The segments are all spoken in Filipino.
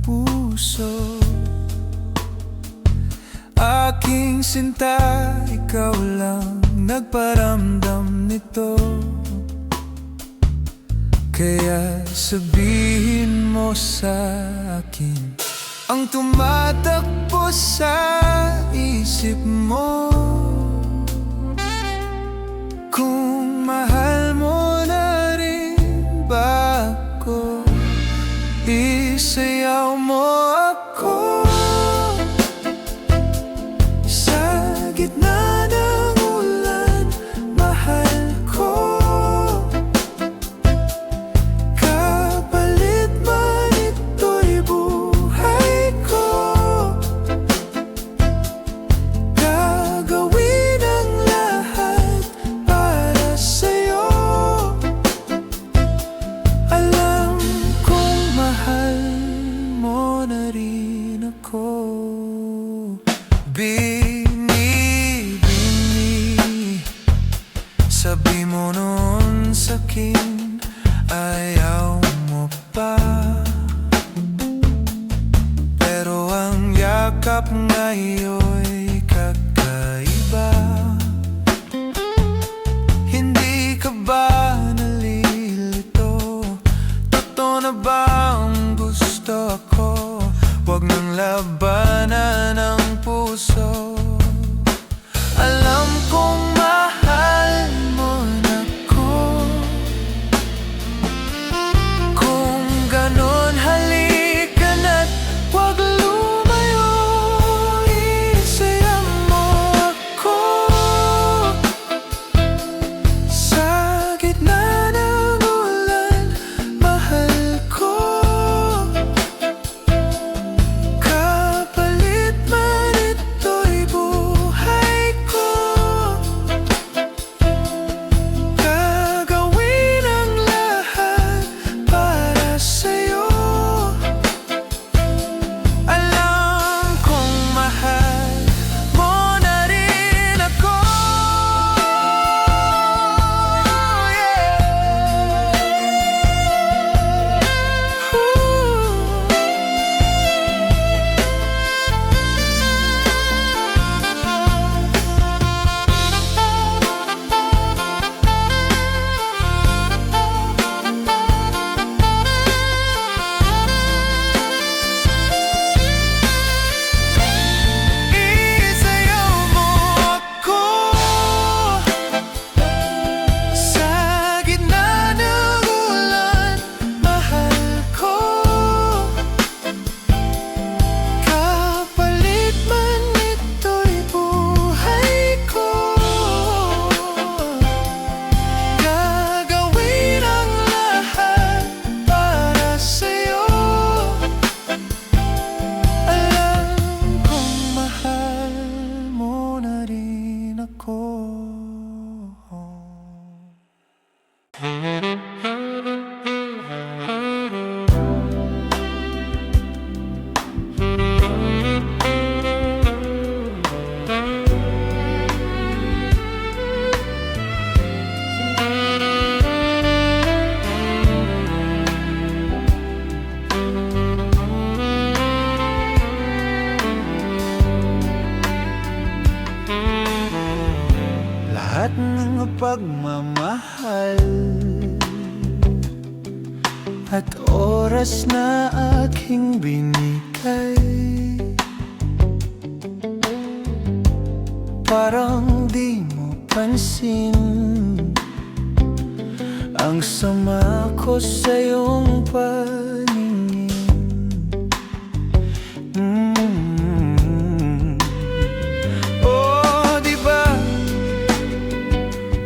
puso. Aking sinta, ikaw lang nagparamdam nito. Kaya sabihin mo sa akin ang tumatakbo sa isip mo. Kung mahal mo na rin ba ako, isayaw mo ako. Sa gitna ng ulan, mahal ko. Kapalit man ito'y buhay ko. Gagawin ang lahat para sa'yo. Alam kong mahal mo na rin ako. Bini-bini, sabi mo noon sa'kin, ayaw mo pa. Pero ang yakap ngayon'y kakaiba. Hindi ka ba nalilito? Totoo na ba ang gusto ako? Huwag nang labanan ang puso. Alam kong mahal mo na ko. Kung ganon, halika na't huwag lumayo. Isayaw mo ako. Sa gitna ng ulan, mahal ko. Kapalit man ito'y buhay ko. Gagawin ang lahat para sa'yo. Alam kong mahal mo na rin ako. Isayaw mo ako. Sa gitna ng ulan, mahal ko. Kapalit man ito'y buhay ko. Gagawin ang lahat para sa'yo. Alam kong mahal mo na rin ako. Lahat ng pagmamahal at oras na aking binigay, parang di mo pansin ang sama ko sa iyong paningin. Oh, di ba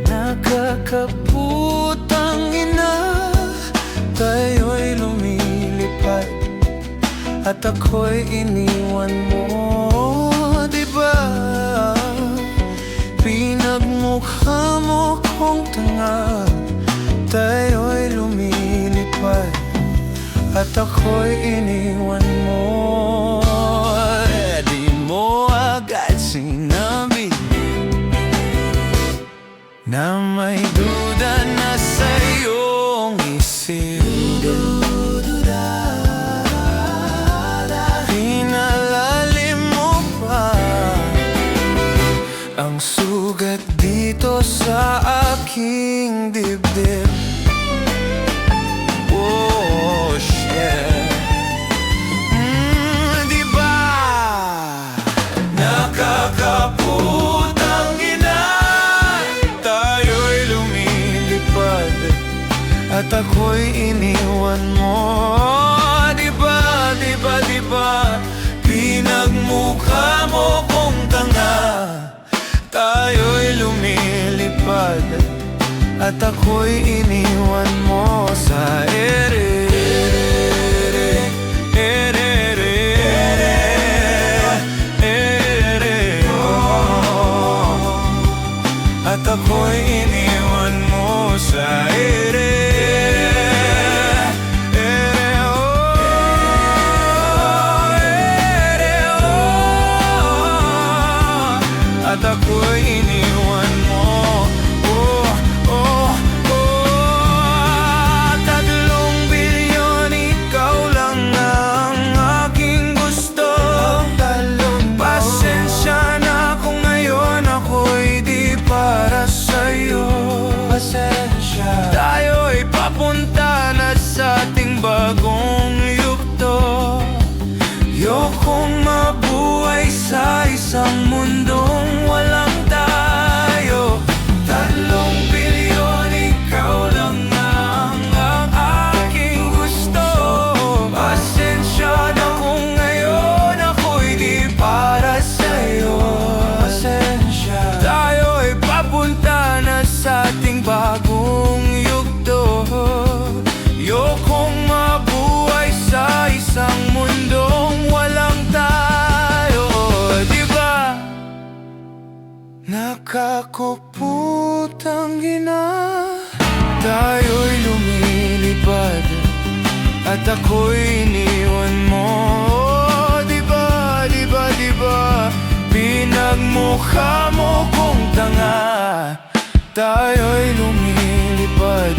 nakakaputang ina, tayo'y lumilipad at ako'y iniwan mo. Di ba pinagmukha mo kong tanga, tayo'y lumilipad at ako'y iniwan mo. Di mo agad sinabi na may duda na sa iyong isip. ako'y iniwan mo. Diba, diba, diba, pinagmukha mo kong tanga. Tayo'y lumilipad at ako'y iniwan mo sa ere. At ako'y iniwan mo sa ere. At ako'y iniwan mo. Tatlong bilyon, ikaw lang ang aking gusto. Pasensya na kung ngayon ako'y di para sa'yo. Tayo'y papunta na sa ating bagong yugto. Yokong mabuhay sa isang mundong walang tayo. 3 bilyon, ikaw lang ang aking gusto. Pasensya na kung ngayon ako'y di para sa'yo. Tayo'y papunta na sa ating bagong yugto. Yokong mabuhay sa isang mundong walang tayo. Diba, nakakuputang ina, tayo'y lumilipad at ako'y iniwan mo. Diba, diba, diba, pinagmukha mo kong tanga. Tayo'y lumilipad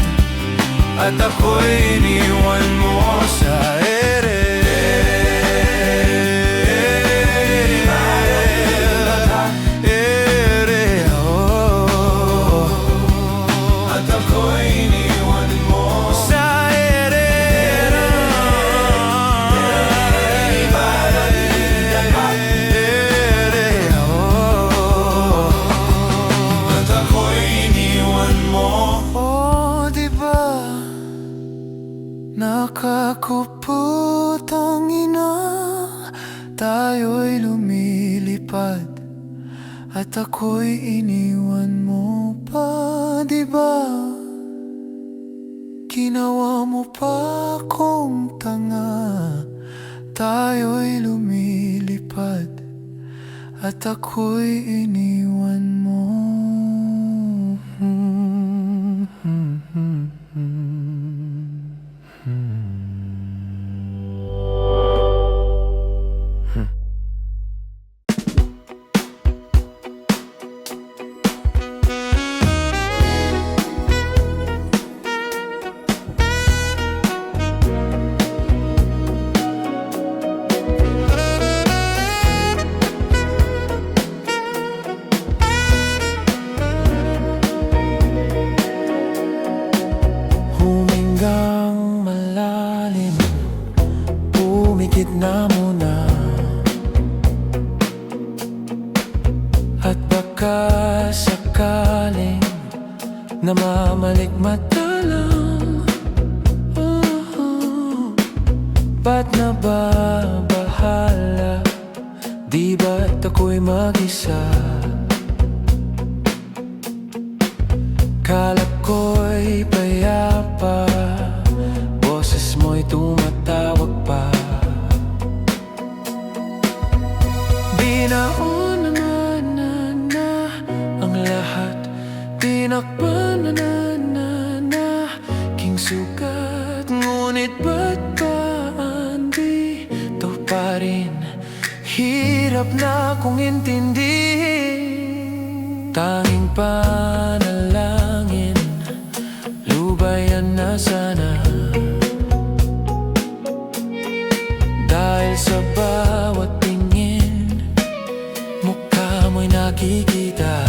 at ako'y iniwan mo sa ere. At ako'y iniwan mo sa ere. At ako'y iniwan mo. Diba, nakakuputang ina, tayo'y lumilipad at ako'y iniwan mo pa. Diba, ginawa mo pa akong tanga. Tayo'y lumilipad at ako'y iniwan mo. Pumikit na muna at baka sakaling namamalikmata lang. Ba't nababahala? Di ba't ako'y mag-isa? Kala ko'y payapa, boses mo'y tumatawag pa. Binaon naman na ang lahat, tinakpan na king sugat. Ngunit ba't ba andito pa rin? Hirap na kong intindihin. Tanging panalangin, lubayan na sana. Dahil sa bawat tingin, mukha mo'y nakikita.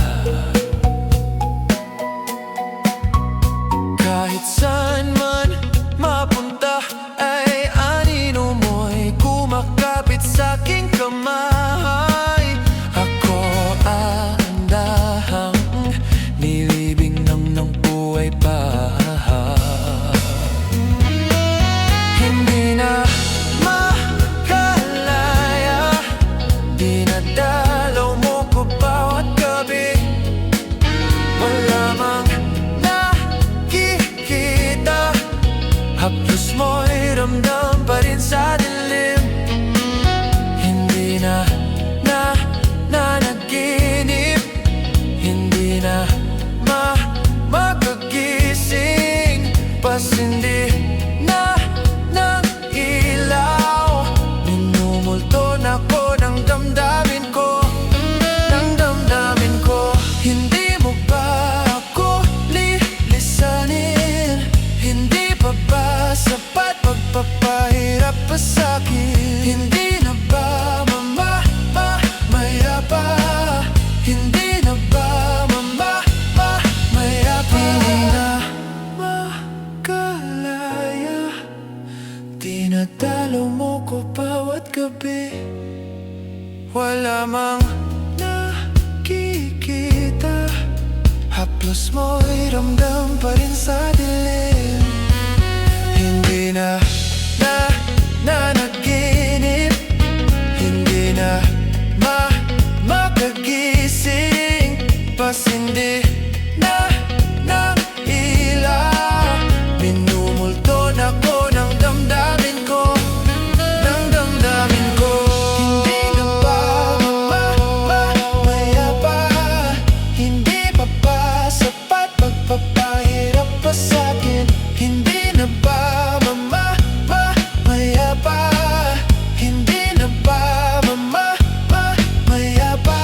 Kahit saan man mapunta, ay anino mo'y kumakapit sa'king kamay. Ako ang dahang nilibing ng buhay pa. wala mang nakikita. Haplos mo'y ramdam pa rin sa dilim. Hindi na nanaginip. Hindi na makagising. Pasindi na ng ilaw. Minumulto na ko ng damdamin ko, ng damdamin ko. Hindi na ba mamaya pa? Hindi pa ba sapat pagpapahirap pa sa'kin? Hindi na ba mamaya pa? Hindi na ba mamaya pa?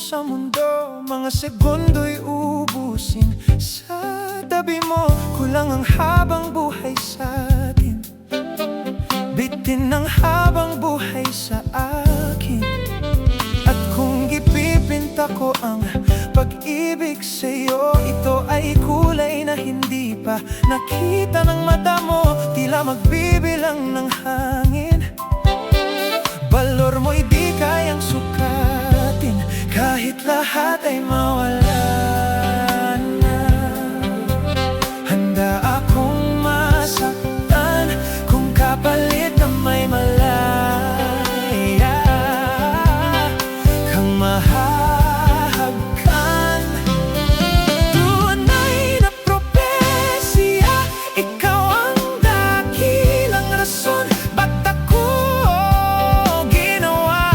Sa mundo, mga segundo'y ubusin. Sa tabi mo, kulang ang habang buhay sa'tin. Bitin ang habang buhay sa akin. At kung ipipinta ko ang pag-ibig sa'yo, ito ay kulay na hindi pa nakita ng mata mo. Tila magbibilang ng hangin. Balor mo'y di kayang sukatin, kahit lahat ay mawala na. Handa akong masaktan kung kapalit na may malaya kang mahahagkan. Tunay na propesya, ikaw ang dakilang rason ba't ako ginawa.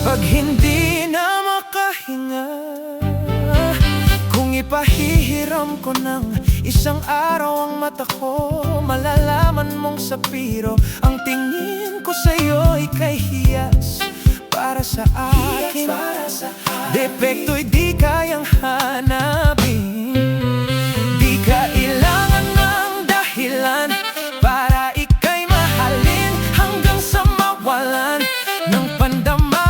Pag hindi na makahinga, kung ipahihiram ko ng isang araw ang mata ko, malalaman mong sapiro ang tingin ko sa'yo'y kay hiyas para sa akin. Depekto'y di kayang hanapin. Di kailangan ng dahilan para ika'y mahalin hanggang sa mawalan ng pandama.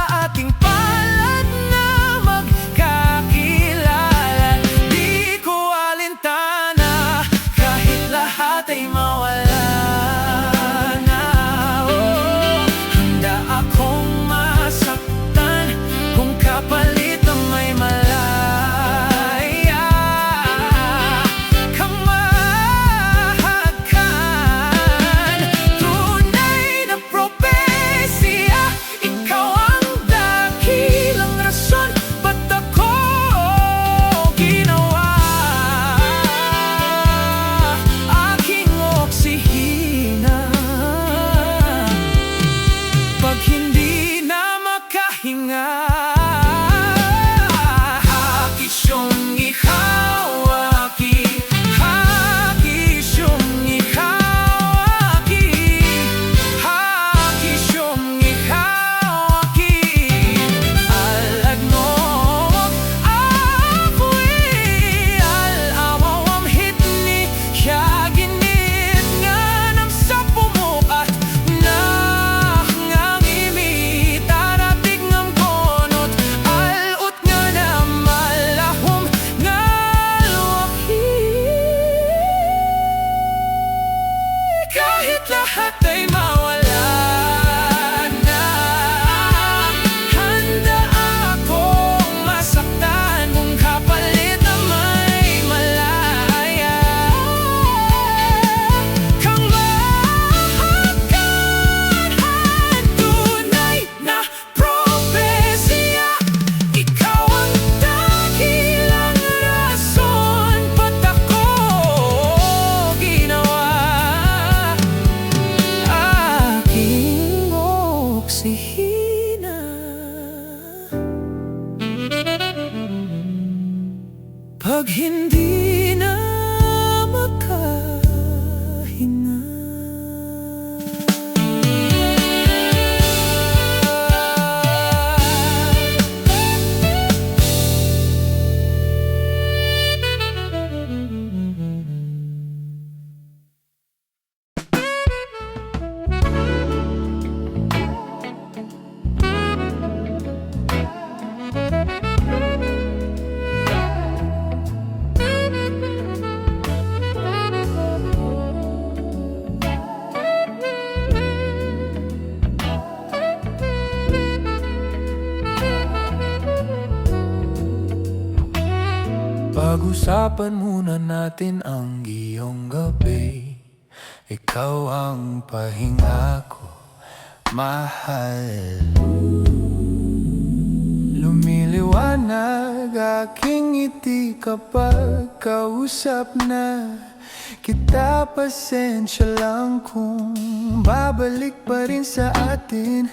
Ay mawala na, oh. Handa akong masaktan kung kapalit ang may malaya Pag hindi na makahinga. Pag-usapan muna natin ang iyong gabi. Ikaw ang pahinga ko, mahal. Lumiliwanag aking ngiti kapag kausap na kita. Pasensya lang kung babalik pa rin sa atin.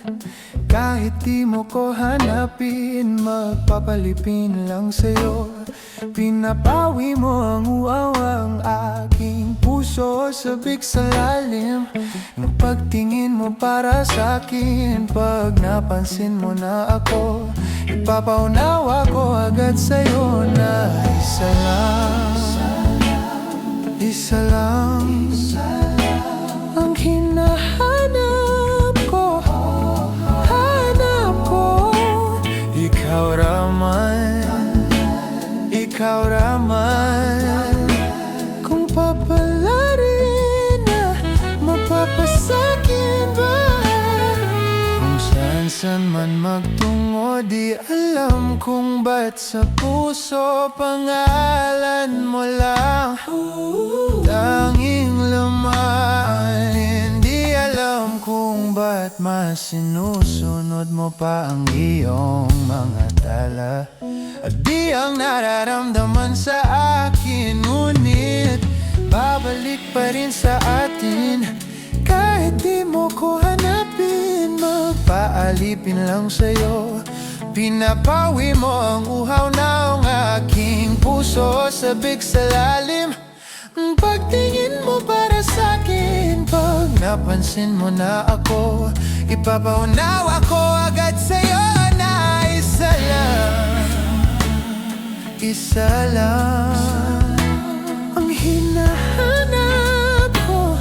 Kahit di mo ko hanapin, magpapalipin lang sa'yo. Pinapawi mo ang uawang aking puso, sabik sa lalim ng pagtingin mo para sa'kin. Pag napansin mo na ako, ipapaunawa ko agad sa'yo na isa lang, isa lang ang hinahanap ko, hanap ko. Ikaw raman, ikaw raman. Kung papalarin na, mapapasakin ba? Kung saan-saan man magtungo, di alam kung ba't sa puso pangalan mo lang tanging laman. Hindi alam kung ba't mas sinusunod mo pa ang iyong mga tala. At di ang nararamdaman sa akin, ngunit babalik pa rin sa atin. Kahit di mo ko hanapin, magpaalipin lang sa'yo. Pinapawi mo ang uhaw ng aking puso, sabik sa lalim ang pagtingin mo para sa'kin. Pag napansin mo na ako, ipapaunawa ko agad sa'yo na isa lang, isa lang ang hinahanap ko,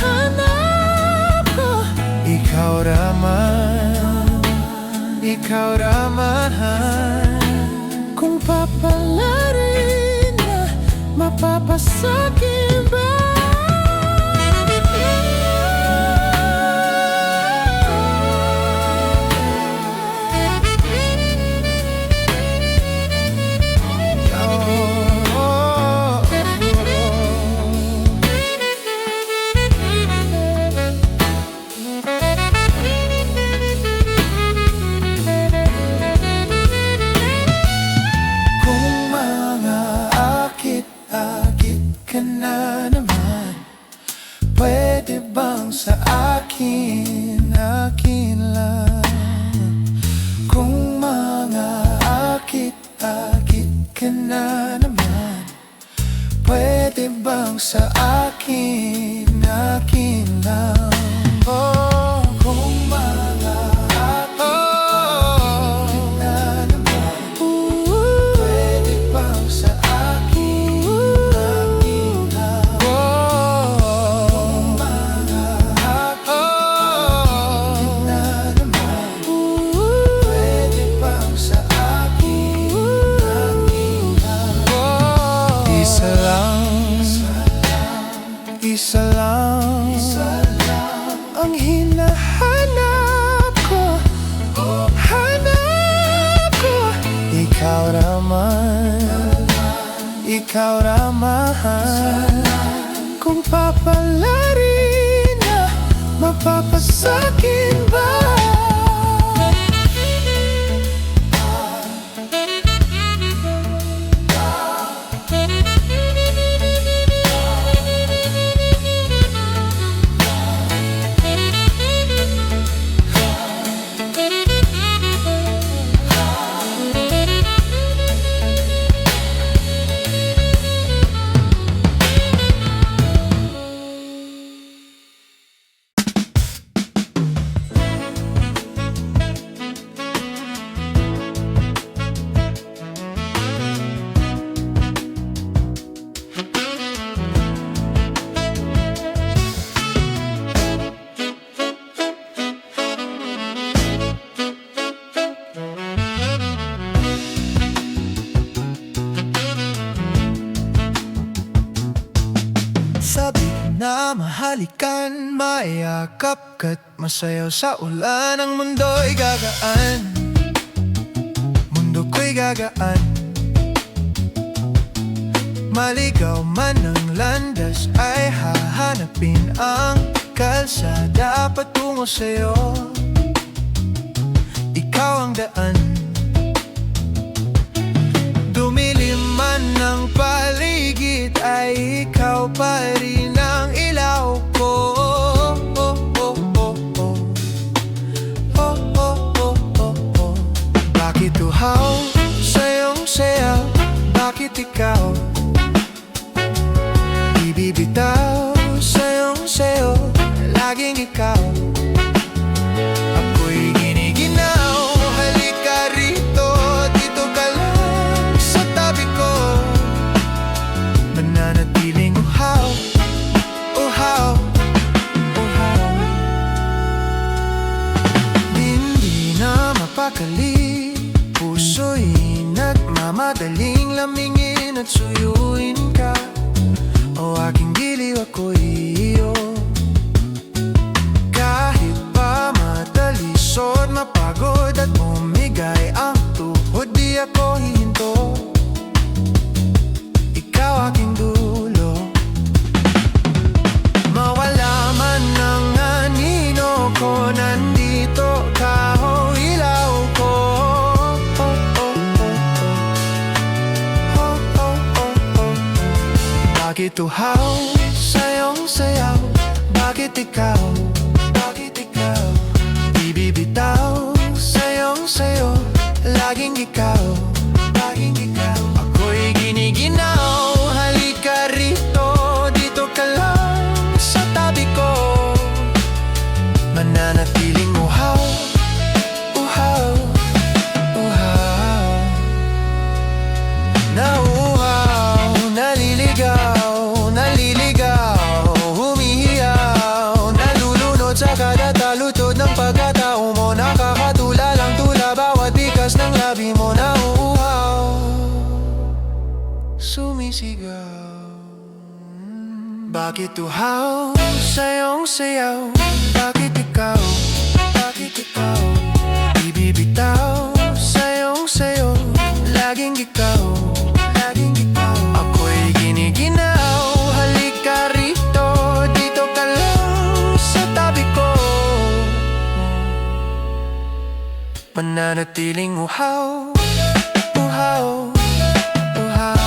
hanap ko. Ikaw raman, ikaw raman. Kung papalarin na, mapapasakin ba? Pwede bang sa akin, akin lang? Kung mga akit-akit ka na naman, pwede bang sa akin, akin lang? Oh, kung mga akit-akit na naman, pwede bang sa akin, akin lang? Isa lang ang hinahanap ko, hanap ko. Ikaw raman, ikaw raman. Kung papalarin na, mapapasakin ba? na mahalikan, mayakap ka't masayaw sa ulan. Ang mundo'y gagaan, mundo ko'y gagaan. Maligaw man ang landas ay hahanapin ang kalsada patungo sa'yo. Ikaw ang daan. Dumilim man ang paligid ay ikaw pa rin ang ilaw ko. Oh, oh, oh, oh. Oh, oh, oh, oh, oh. Bakit uhaw sa iyong sayaw? Bakit ikaw ibibitaw sa iyong sayo? Laging ikaw. Ako'y giniginaw, halika rito, dito ka lang sa tabi ko. Mananatiling uhaw, uhaw, uhaw. Hindi na mapakali, puso'y nagmamadaling lamingin at suyuin ka. O aking giliw, ako'y iyo. Kahit pa matalisod, mapagod at umigay ang tuhod, di ako hihinto. Ikaw aking dulo. Mawala man ang anino ko, nandito ka, o ilaw ko. Oh, oh, oh, oh. Oh, oh, oh, oh. Bakit uhaw sa iyong sayaw? Bakit ikaw? Bakit ikaw? Ibibitaw sa iyong sayo, laging ikaw, laging ikaw. Ako'y giniginaw, halika rito, dito ka lang sa tabi ko. Mananatiling uhaw, uhaw, uhaw. Nauuhaw, naliligaw, naliligaw, humihiyaw, nalulunod sa kada talutod ng pagkatao mo. Nakakatula lang tula bawat bikas ng labi mo. Nauuhaw, sumisigaw. Bakit uhaw sa iyong sayaw? Bakit ikaw? Bakit ikaw? Ibibitaw sa iyong sayo, laging ikaw, laging ikaw. Ako'y giniginaw, halika rito, dito ka lang sa tabi ko. Mananatiling uhaw, uhaw, uhaw.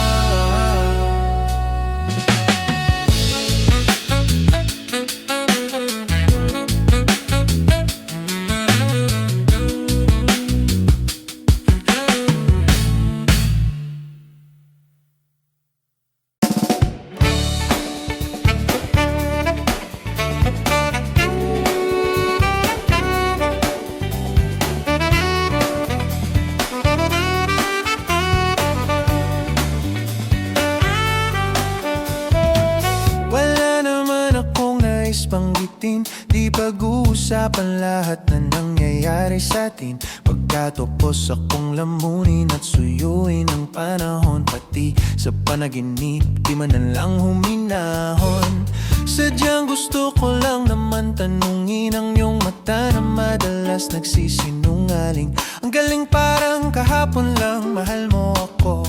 Banggitin, di pag-uusapan lahat na nangyayari sa'tin. Pagkatapos akong lamunin at suyuin ang panahon, pati sa panaginip, di man na lang huminahon. Sadyang gusto ko lang naman tanungin ang iyong mata na madalas nagsisinungaling. Ang galing, parang kahapon lang mahal mo ako.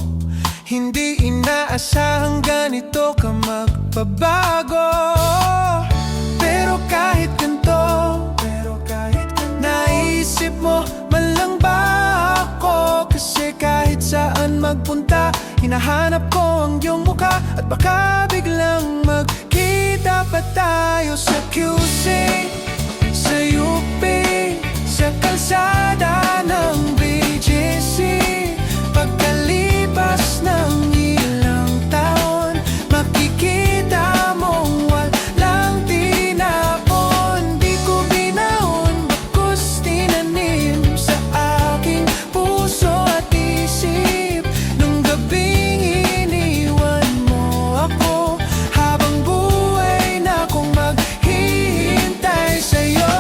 Hindi inaasahang ganito ka magbabago. Pero kahit ganito, naisip mo man lang ba ako? Kasi kahit saan magpunta, hinahanap ko ang iyong mukha. At baka biglang magkita pa tayo sa QC, sa UP, sa kalsada ng BGC. Pagkalipas ng ilang taon, makikita mong walang tinapon. Di ko binaon, bagkus tinanim sa aking puso at isip. Nung gabing iniwan mo ako, habang buhay na kong maghihintay sa'yo.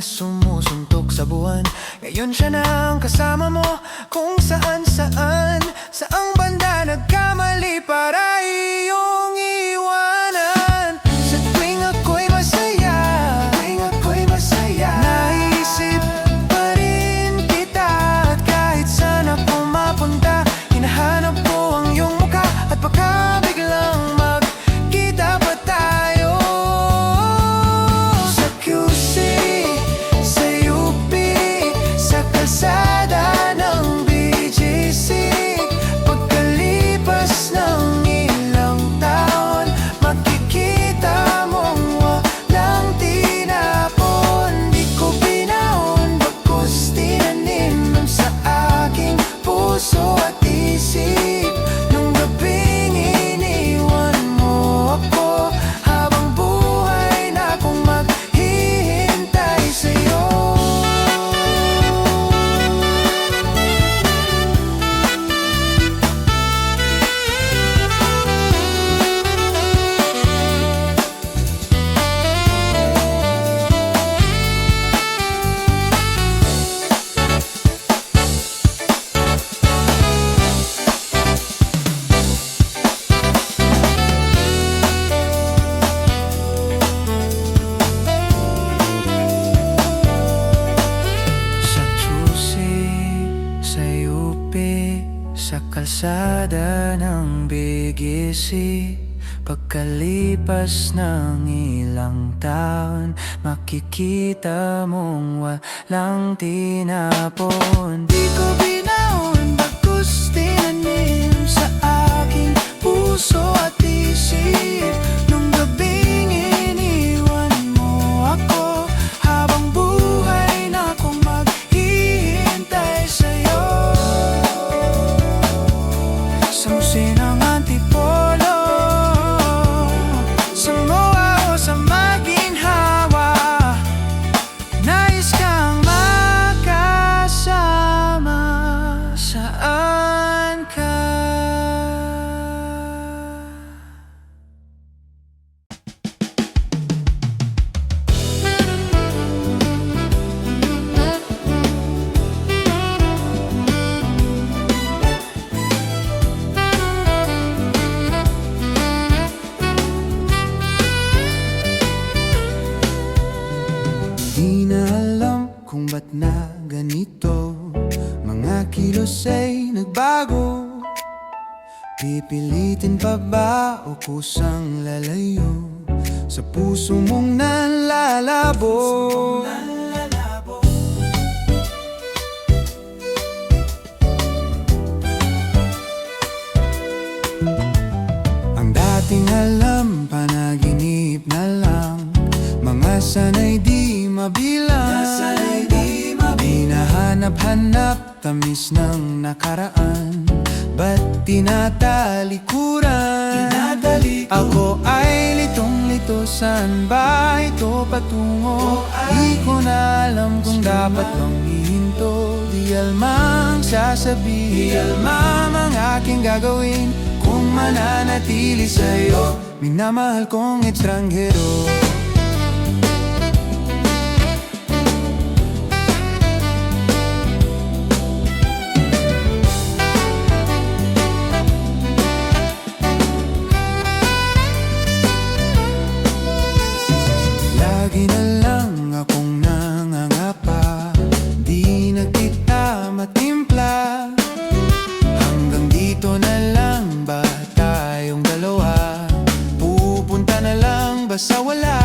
na sumusuntok sa buwan. Ngayon siya na ang kasama mo kung saan saan. Saang banda nagkamali para iyong iwanan? Sa tuwing ako'y masaya, naisip pa rin kita. At kahit saan ako mapunta, hinahanap ko ang iyong mukha. At baka biglang magkita pa tayo sa QC, sa UP, sa kalsada ng BGC. Pagkalipas ng ilang taon, makikita mong walang tinapon. Di ko pinahon, bagkus tinanim sa aking puso at isip. Nung gabing iniwan mo ako, habang buhay na akong maghihintay sa'yo. Sa QC, sa UP, sa kalsada ng BGC. Pagkalipas ng ilang taon, makikita mong walang tinapon. Di ko binahon, bagkus tinanim sa aking puso at isip. Nung gabing iniwan mo ako, habang buhay na akong maghihintay sa'yo. Sa musinang antipolo, sa MOA o sa maginhawa, nais kang makasama saan ka. Di na alam kung ba't na ganito, mga kilos ay nagbago. Pipilitin pa ba o kusang lalayo sa puso mong nalalabo? Ang dating alam, panaginip na lang, mga sanay di mabilang. Hinahanap-hanap, tamis ng nakaraan, ba't tinatalikuran? Ako ay litong-lito, saan ba ito patungo? Di ko na alam kung dapat bang hihinto. Di almang sasabihin, di almang ang aking gagawin kung mananatili sa'yo, minamahal kong estranghero. Lagi na lang akong nangangapa, di na kita matimpla. Hanggang dito na lang ba tayong dalawa? Pupunta na lang ba sa wala?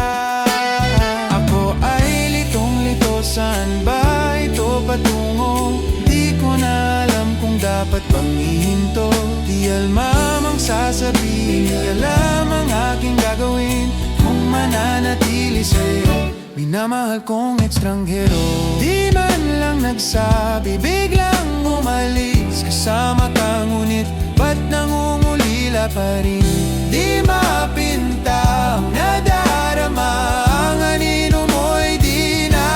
Ako ay litong-lito, saan ba ito patungo? Di ko na alam kung dapat bang ihinto. Di alam ang sasabihin, di alam ang aking gagawin kung mananatili sa'yo, minamahal kong estranghero. Di man lang nagsabi, biglang umalis kasama ka, ngunit ba't nangungulila pa rin? Di mapinta ang nadarama, ang anino mo'y di na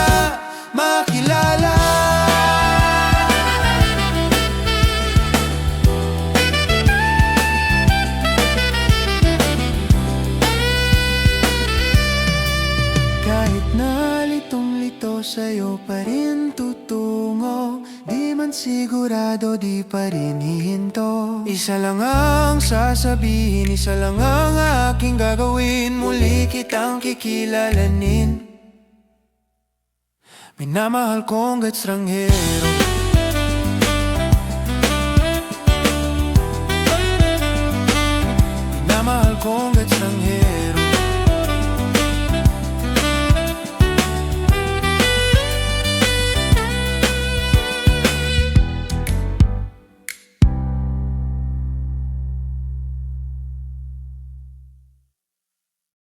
makilala. Kahit na litong-lito, ako sa'yo pa rin tutungo. Di man sigurado, di pa rin hihinto. Isa lang ang sasabihin, isa lang ang aking gagawin. Muli kitang kikilalanin. Minamahal kong estranghero,